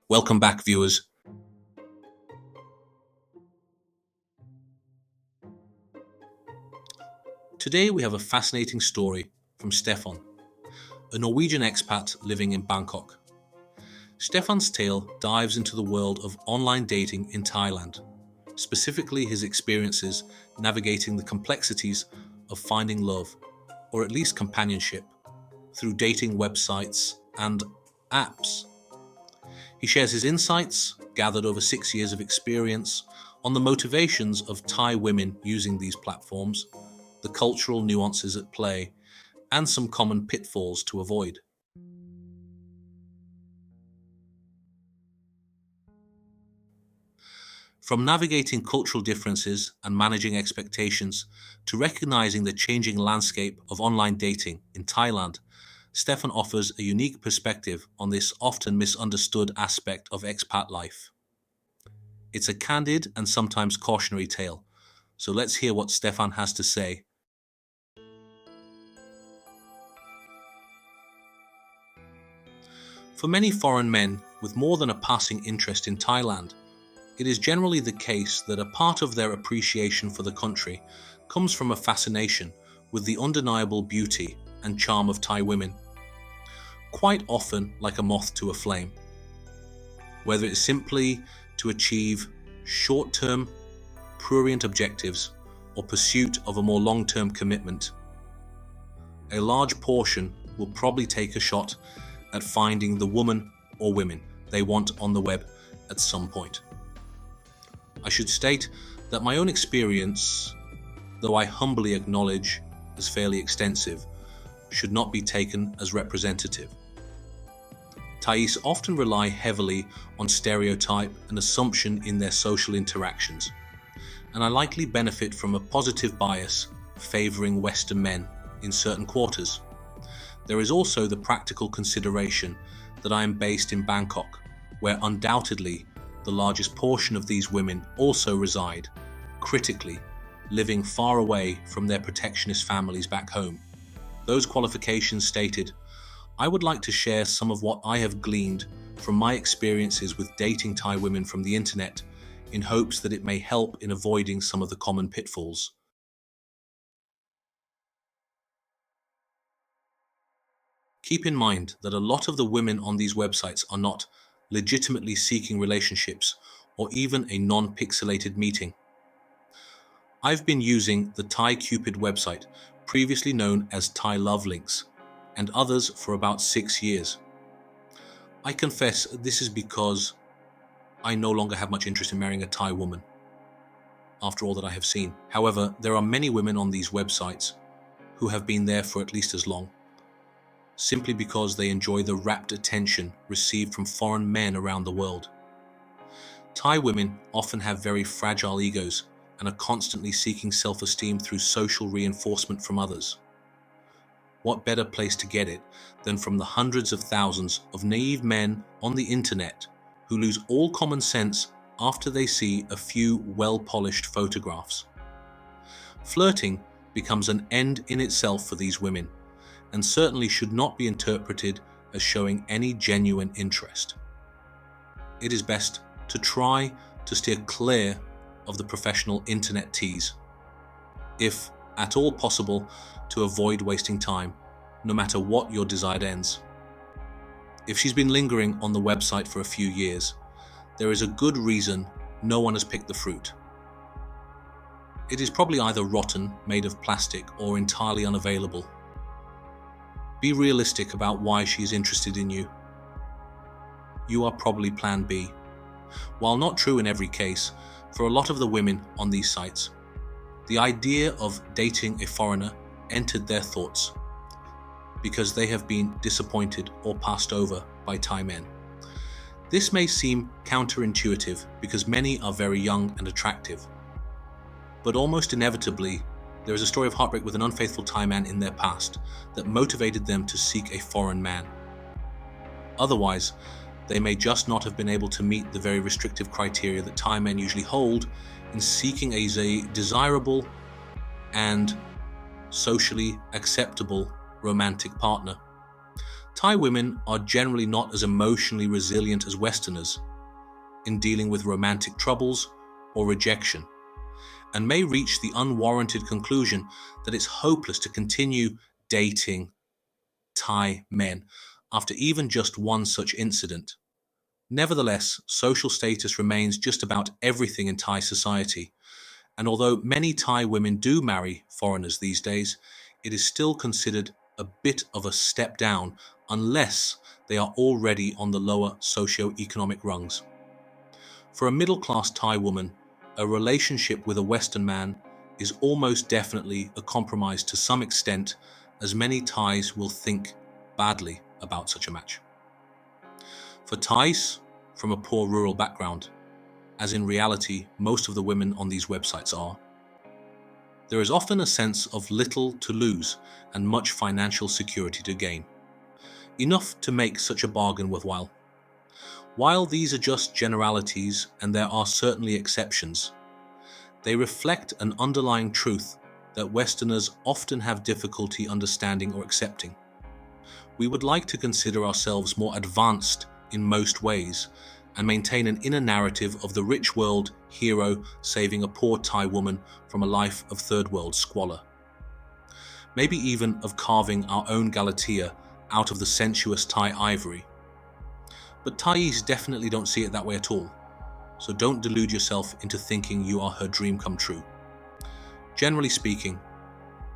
Welcome back, viewers. Today we have a fascinating story from Stefan, a Norwegian expat living in Bangkok. Stefan's tale dives into the world of online dating in Thailand, specifically his experiences navigating the complexities of finding love, or at least companionship, through dating websites and apps. He shares his insights, gathered over 6 years of experience, on the motivations of Thai women using these platforms, the cultural nuances at play, and some common pitfalls to avoid. From navigating cultural differences and managing expectations to recognizing the changing landscape of online dating in Thailand, Stefan offers a unique perspective on this often misunderstood aspect of expat life. It's a candid and sometimes cautionary tale, so let's hear what Stefan has to say. For many foreign men with more than a passing interest in Thailand, it is generally the case that a part of their appreciation for the country comes from a fascination with the undeniable beauty and charm of Thai women, quite often like a moth to a flame. Whether it's simply to achieve short-term, prurient objectives or pursuit of a more long-term commitment, a large portion will probably take a shot at finding the woman or women they want on the web at some point. I should state that my own experience, though I humbly acknowledge as fairly extensive, should not be taken as representative. Thais often rely heavily on stereotype and assumption in their social interactions, and I likely benefit from a positive bias favoring Western men in certain quarters. There is also the practical consideration that I am based in Bangkok, where undoubtedly the largest portion of these women also reside, critically, living far away from their protectionist families back home. Those qualifications stated, I would like to share some of what I have gleaned from my experiences with dating Thai women from the internet, in hopes that it may help in avoiding some of the common pitfalls. Keep in mind that a lot of the women on these websites are not legitimately seeking relationships or even a non-pixelated meeting. I've been using the Thai Cupid website, previously known as Thai Love Links, and others for about 6 years. I confess this is because I no longer have much interest in marrying a Thai woman, after all that I have seen. However, there are many women on these websites who have been there for at least as long, simply because they enjoy the rapt attention received from foreign men around the world. Thai women often have very fragile egos and are constantly seeking self-esteem through social reinforcement from others. What better place to get it than from the hundreds of thousands of naive men on the internet who lose all common sense after they see a few well-polished photographs. Flirting becomes an end in itself for these women, and certainly should not be interpreted as showing any genuine interest. It is best to try to steer clear of the professional internet tease, if at all possible, to avoid wasting time, no matter what your desired ends. If she's been lingering on the website for a few years, there is a good reason no one has picked the fruit. It is probably either rotten, made of plastic, or entirely unavailable. Be realistic about why she is interested in you. You are probably plan B. While not true in every case, for a lot of the women on these sites, the idea of dating a foreigner entered their thoughts because they have been disappointed or passed over by Thai men. This may seem counterintuitive because many are very young and attractive, but almost inevitably, there is a story of heartbreak with an unfaithful Thai man in their past that motivated them to seek a foreign man. Otherwise, they may just not have been able to meet the very restrictive criteria that Thai men usually hold in seeking a desirable and socially acceptable romantic partner. Thai women are generally not as emotionally resilient as Westerners in dealing with romantic troubles or rejection, and may reach the unwarranted conclusion that it's hopeless to continue dating Thai men after even just one such incident. Nevertheless, social status remains just about everything in Thai society, and although many Thai women do marry foreigners these days, it is still considered a bit of a step down unless they are already on the lower socio-economic rungs. For a middle-class Thai woman, a relationship with a Western man is almost definitely a compromise to some extent, as many Thais will think badly about such a match. For Thais from a poor rural background, as in reality most of the women on these websites are, there is often a sense of little to lose and much financial security to gain, enough to make such a bargain worthwhile. While these are just generalities and there are certainly exceptions, they reflect an underlying truth that Westerners often have difficulty understanding or accepting. We would like to consider ourselves more advanced in most ways and maintain an inner narrative of the rich world hero saving a poor Thai woman from a life of third world squalor. Maybe even of carving our own Galatea out of the sensuous Thai ivory. But Thais definitely don't see it that way at all, so don't delude yourself into thinking you are her dream come true. Generally speaking,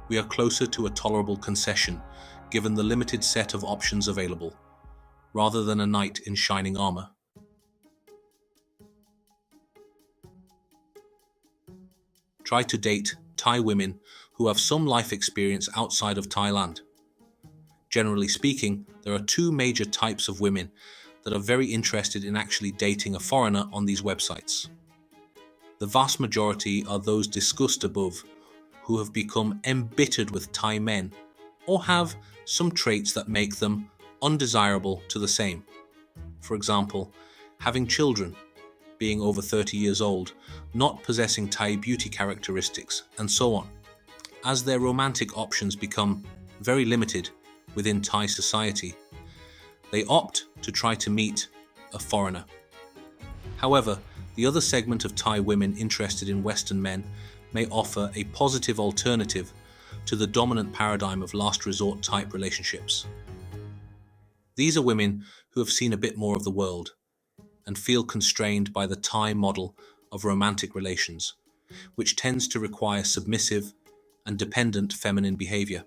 we are closer to a tolerable concession given the limited set of options available, rather than a knight in shining armor. Try to date Thai women who have some life experience outside of Thailand. Generally speaking, there are two major types of women that are very interested in actually dating a foreigner on these websites. The vast majority are those discussed above, who have become embittered with Thai men or have some traits that make them undesirable to the same. For example, having children, being over 30 years old, not possessing Thai beauty characteristics, and so on. As their romantic options become very limited within Thai society, they opt to try to meet a foreigner. However, the other segment of Thai women interested in Western men may offer a positive alternative to the dominant paradigm of last resort type relationships. These are women who have seen a bit more of the world and feel constrained by the Thai model of romantic relations, which tends to require submissive and dependent feminine behavior.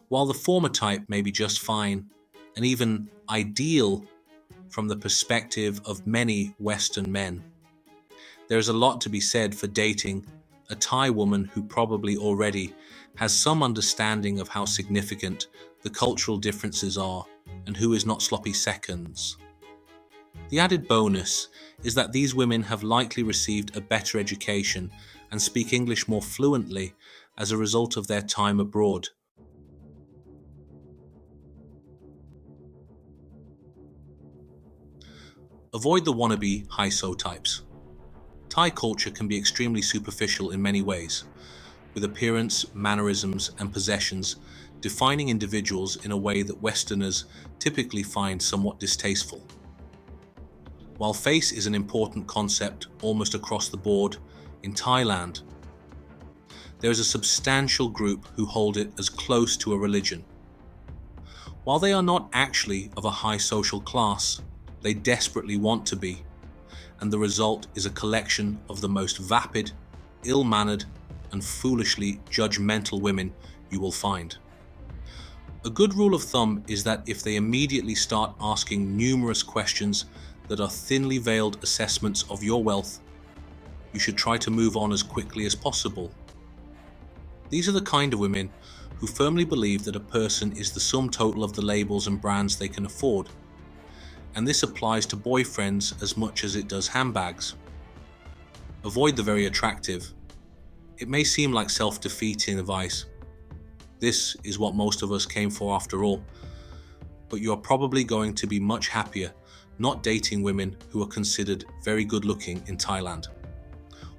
While the former type may be just fine and even ideal from the perspective of many Western men, there is a lot to be said for dating a Thai woman who probably already has some understanding of how significant the cultural differences are and who is not sloppy seconds. The added bonus is that these women have likely received a better education and speak English more fluently as a result of their time abroad. Avoid the wannabe high-so types. Thai culture can be extremely superficial in many ways, with appearance, mannerisms, and possessions defining individuals in a way that Westerners typically find somewhat distasteful. While face is an important concept almost across the board in Thailand, there is a substantial group who hold it as close to a religion. While they are not actually of a high social class, they desperately want to be, and the result is a collection of the most vapid, ill-mannered, and foolishly judgmental women you will find. A good rule of thumb is that if they immediately start asking numerous questions that are thinly veiled assessments of your wealth, you should try to move on as quickly as possible. These are the kind of women who firmly believe that a person is the sum total of the labels and brands they can afford, and this applies to boyfriends as much as it does handbags. Avoid the very attractive. It may seem like self-defeating advice. This is what most of us came for after all, but you are probably going to be much happier not dating women who are considered very good looking in Thailand.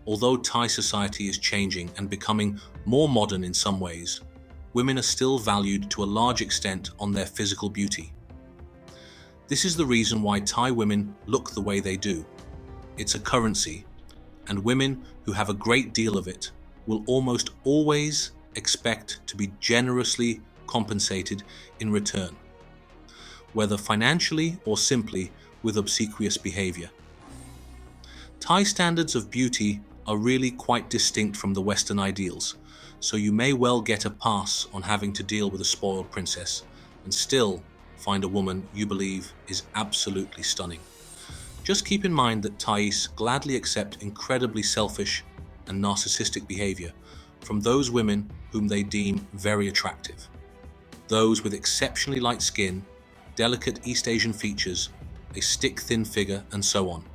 Although Thai society is changing and becoming more modern in some ways, women are still valued to a large extent on their physical beauty. This is the reason why Thai women look the way they do. It's a currency, and women who have a great deal of it will almost always expect to be generously compensated in return, whether financially or simply with obsequious behavior. Thai standards of beauty are really quite distinct from the Western ideals, so you may well get a pass on having to deal with a spoiled princess and still find a woman you believe is absolutely stunning. Just keep in mind that Thais gladly accept incredibly selfish and narcissistic behavior from those women whom they deem very attractive. Those with exceptionally light skin, delicate East Asian features, a stick-thin figure, and so on.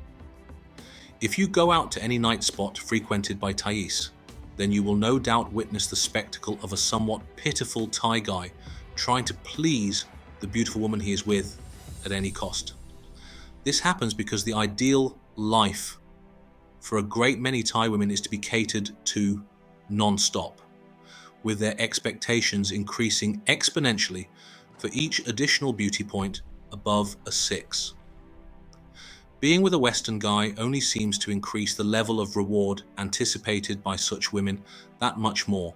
If you go out to any night spot frequented by Thais, then you will no doubt witness the spectacle of a somewhat pitiful Thai guy trying to please the beautiful woman he is with at any cost. This happens because the ideal life for a great many Thai women is to be catered to non-stop, with their expectations increasing exponentially for each additional beauty point above a 6. Being with a Western guy only seems to increase the level of reward anticipated by such women that much more.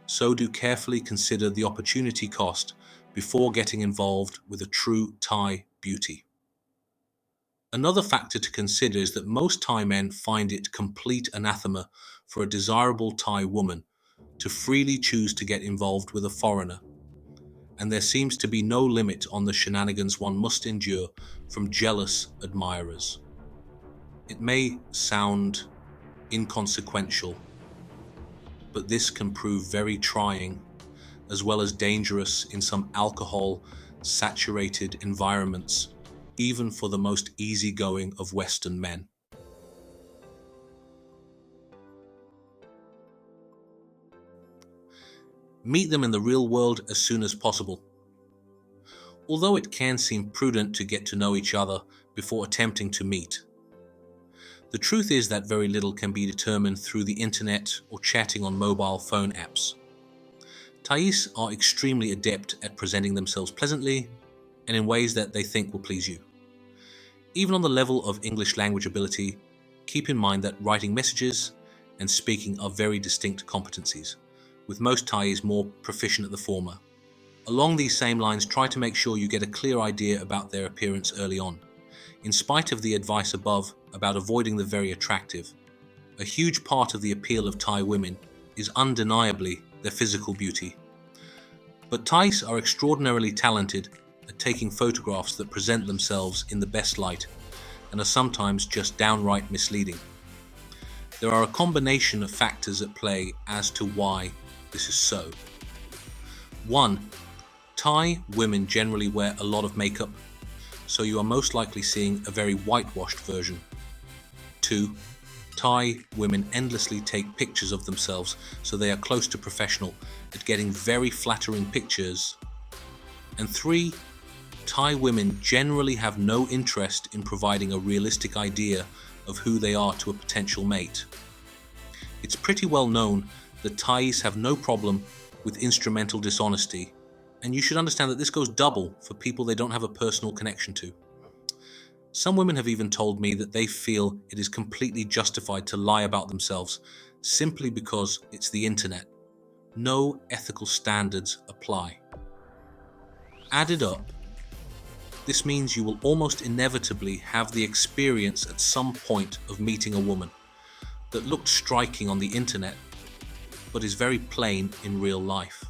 So do carefully consider the opportunity cost before getting involved with a true Thai beauty. Another factor to consider is that most Thai men find it complete anathema for a desirable Thai woman to freely choose to get involved with a foreigner, and there seems to be no limit on the shenanigans one must endure from jealous admirers. It may sound inconsequential, but this can prove very trying, as well as dangerous in some alcohol-saturated environments, even for the most easygoing of Western men. Meet them in the real world as soon as possible. Although it can seem prudent to get to know each other before attempting to meet, the truth is that very little can be determined through the internet or chatting on mobile phone apps. Thais are extremely adept at presenting themselves pleasantly and in ways that they think will please you. Even on the level of English language ability, keep in mind that writing messages and speaking are very distinct competencies, with most Thais more proficient at the former. Along these same lines, try to make sure you get a clear idea about their appearance early on. In spite of the advice above about avoiding the very attractive, a huge part of the appeal of Thai women is undeniably their physical beauty. But Thais are extraordinarily talented at taking photographs that present themselves in the best light and are sometimes just downright misleading. There are a combination of factors at play as to why this is so. 1. Thai women generally wear a lot of makeup, so you are most likely seeing a very whitewashed version. 2. Thai women endlessly take pictures of themselves, so they are close to professional at getting very flattering pictures. And 3. Thai women generally have no interest in providing a realistic idea of who they are to a potential mate. It's pretty well known that Thais have no problem with instrumental dishonesty, and you should understand that this goes double for people they don't have a personal connection to. Some women have even told me that they feel it is completely justified to lie about themselves simply because it's the internet. No ethical standards apply. Added up, this means you will almost inevitably have the experience at some point of meeting a woman that looked striking on the internet, but is very plain in real life.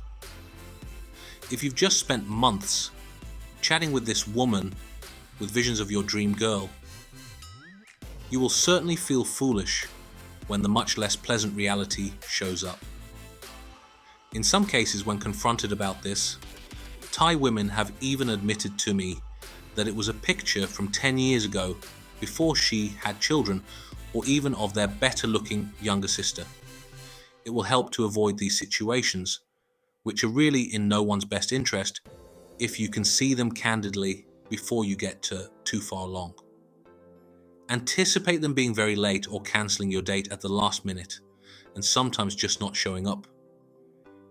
If you've just spent months chatting with this woman with visions of your dream girl, you will certainly feel foolish when the much less pleasant reality shows up. In some cases, when confronted about this, Thai women have even admitted to me that it was a picture from 10 years ago, before she had children, or even of their better-looking younger sister. It will help to avoid these situations, which are really in no one's best interest, if you can see them candidly before you get too far along. Anticipate them being very late or cancelling your date at the last minute, and sometimes just not showing up.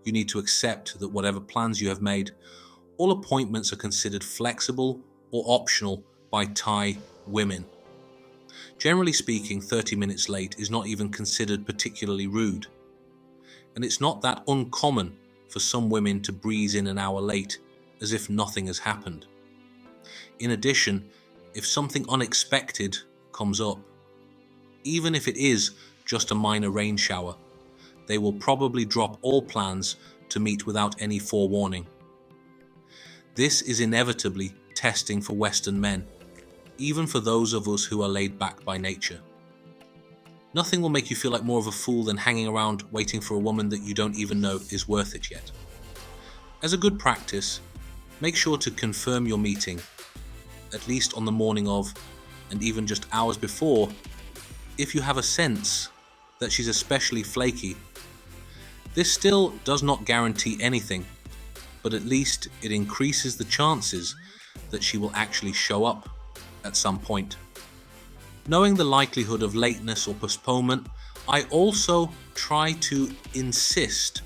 you need to accept that whatever plans you have made, all appointments are considered flexible or optional by Thai women. Generally speaking, 30 minutes late is not even considered particularly rude. And it's not that uncommon for some women to breeze in an hour late, as if nothing has happened. In addition, if something unexpected comes up, even if it is just a minor rain shower, they will probably drop all plans to meet without any forewarning. This is inevitably testing for Western men, even for those of us who are laid back by nature. Nothing will make you feel like more of a fool than hanging around waiting for a woman that you don't even know is worth it yet. As a good practice, make sure to confirm your meeting, at least on the morning of, and even just hours before, if you have a sense that she's especially flaky. This still does not guarantee anything, but at least it increases the chances that she will actually show up at some point. Knowing the likelihood of lateness or postponement, I also try to insist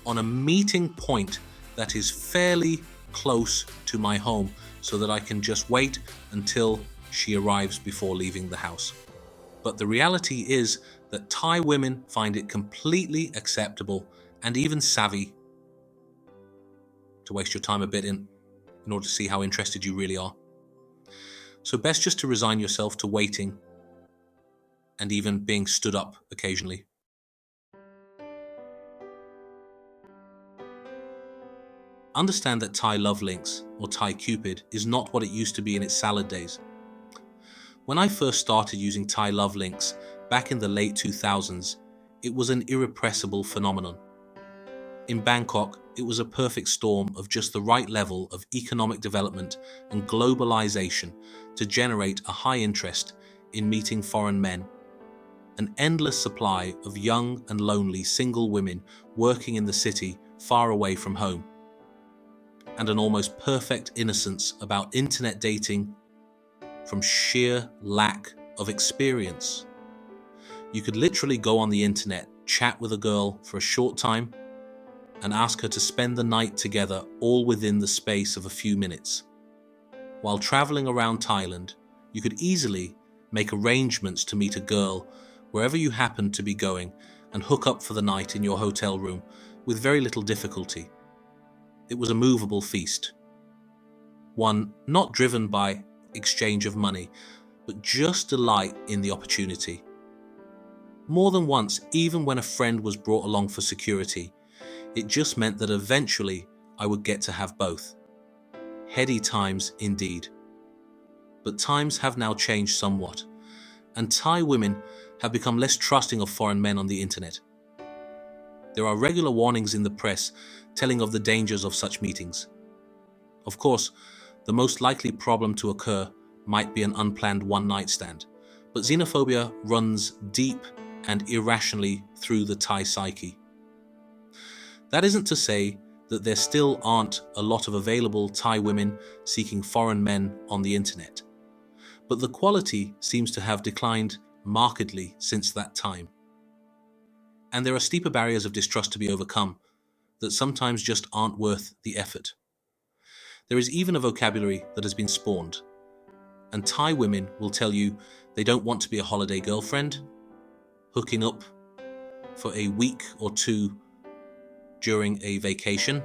on a meeting point that is fairly close to my home so that I can just wait until she arrives before leaving the house. But the reality is that Thai women find it completely acceptable and even savvy to waste your time a bit in order to see how interested you really are. So best just to resign yourself to waiting and even being stood up occasionally. Understand that Thai Love Links, or Thai Cupid, is not what it used to be in its salad days. When I first started using Thai Love Links back in the late 2000s, it was an irrepressible phenomenon. In Bangkok, it was a perfect storm of just the right level of economic development and globalization to generate a high interest in meeting foreign men. An endless supply of young and lonely single women working in the city far away from home. And an almost perfect innocence about internet dating from sheer lack of experience. You could literally go on the internet, chat with a girl for a short time, and ask her to spend the night together all within the space of a few minutes. While traveling around Thailand, you could easily make arrangements to meet a girl wherever you happened to be going and hook up for the night in your hotel room with very little difficulty. It was a movable feast. One not driven by exchange of money, but just delight in the opportunity. More than once, even when a friend was brought along for security, it just meant that eventually I would get to have both. Heady times indeed. But times have now changed somewhat, and Thai women have become less trusting of foreign men on the internet. There are regular warnings in the press telling of the dangers of such meetings. Of course, the most likely problem to occur might be an unplanned one-night stand, but xenophobia runs deep and irrationally through the Thai psyche. That isn't to say that there still aren't a lot of available Thai women seeking foreign men on the internet, but the quality seems to have declined markedly since that time. And there are steeper barriers of distrust to be overcome that sometimes just aren't worth the effort. There is even a vocabulary that has been spawned, and Thai women will tell you they don't want to be a holiday girlfriend, hooking up for a week or two during a vacation.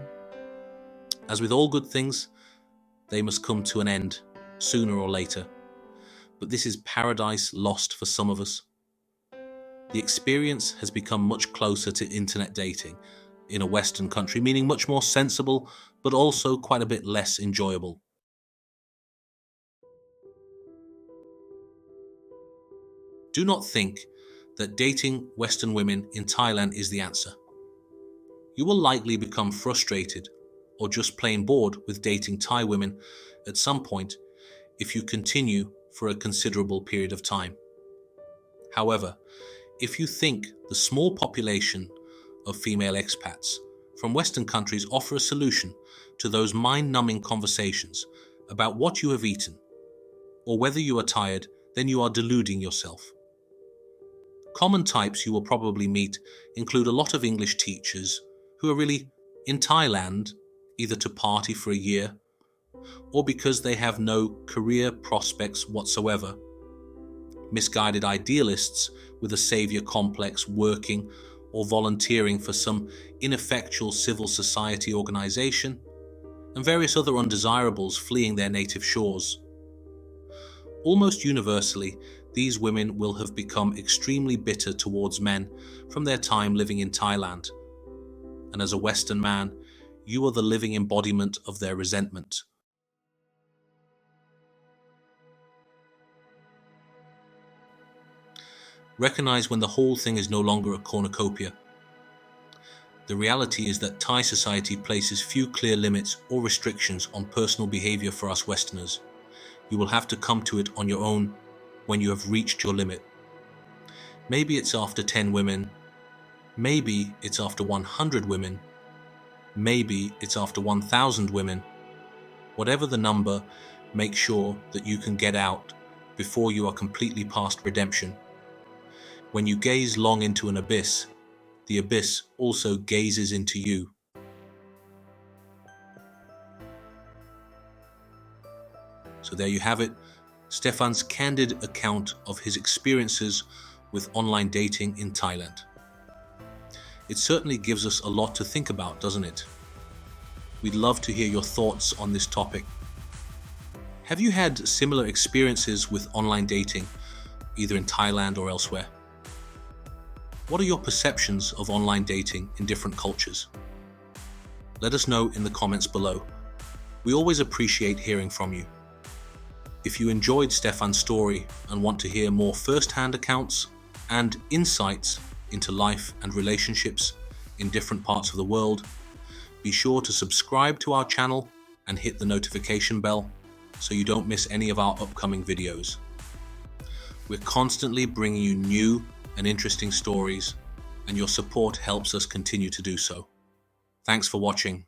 As with all good things, they must come to an end sooner or later. But this is paradise lost for some of us. The experience has become much closer to internet dating in a Western country, meaning much more sensible, but also quite a bit less enjoyable. Do not think that dating Western women in Thailand is the answer. You will likely become frustrated or just plain bored with dating Thai women at some point if you continue for a considerable period of time. However, if you think the small population of female expats from Western countries offer a solution to those mind-numbing conversations about what you have eaten or whether you are tired, then you are deluding yourself. Common types you will probably meet include a lot of English teachers who are really in Thailand, either to party for a year or because they have no career prospects whatsoever. Misguided idealists with a savior complex working or volunteering for some ineffectual civil society organization, and various other undesirables fleeing their native shores. Almost universally, these women will have become extremely bitter towards men from their time living in Thailand. And as a Western man, you are the living embodiment of their resentment. Recognize when the whole thing is no longer a cornucopia. The reality is that Thai society places few clear limits or restrictions on personal behavior for us Westerners. You will have to come to it on your own when you have reached your limit. Maybe it's after 10 women, maybe it's after 100 women, maybe it's after 1,000 women. Whatever the number, make sure that you can get out before you are completely past redemption. When you gaze long into an abyss, the abyss also gazes into you. So there you have it, Stefan's candid account of his experiences with online dating in Thailand. It certainly gives us a lot to think about, doesn't it? We'd love to hear your thoughts on this topic. Have you had similar experiences with online dating, either in Thailand or elsewhere? What are your perceptions of online dating in different cultures? Let us know in the comments below. We always appreciate hearing from you. If you enjoyed Stefan's story and want to hear more first-hand accounts and insights into life and relationships in different parts of the world, be sure to subscribe to our channel and hit the notification bell so you don't miss any of our upcoming videos. We're constantly bringing you new and interesting stories, and your support helps us continue to do so. Thanks for watching.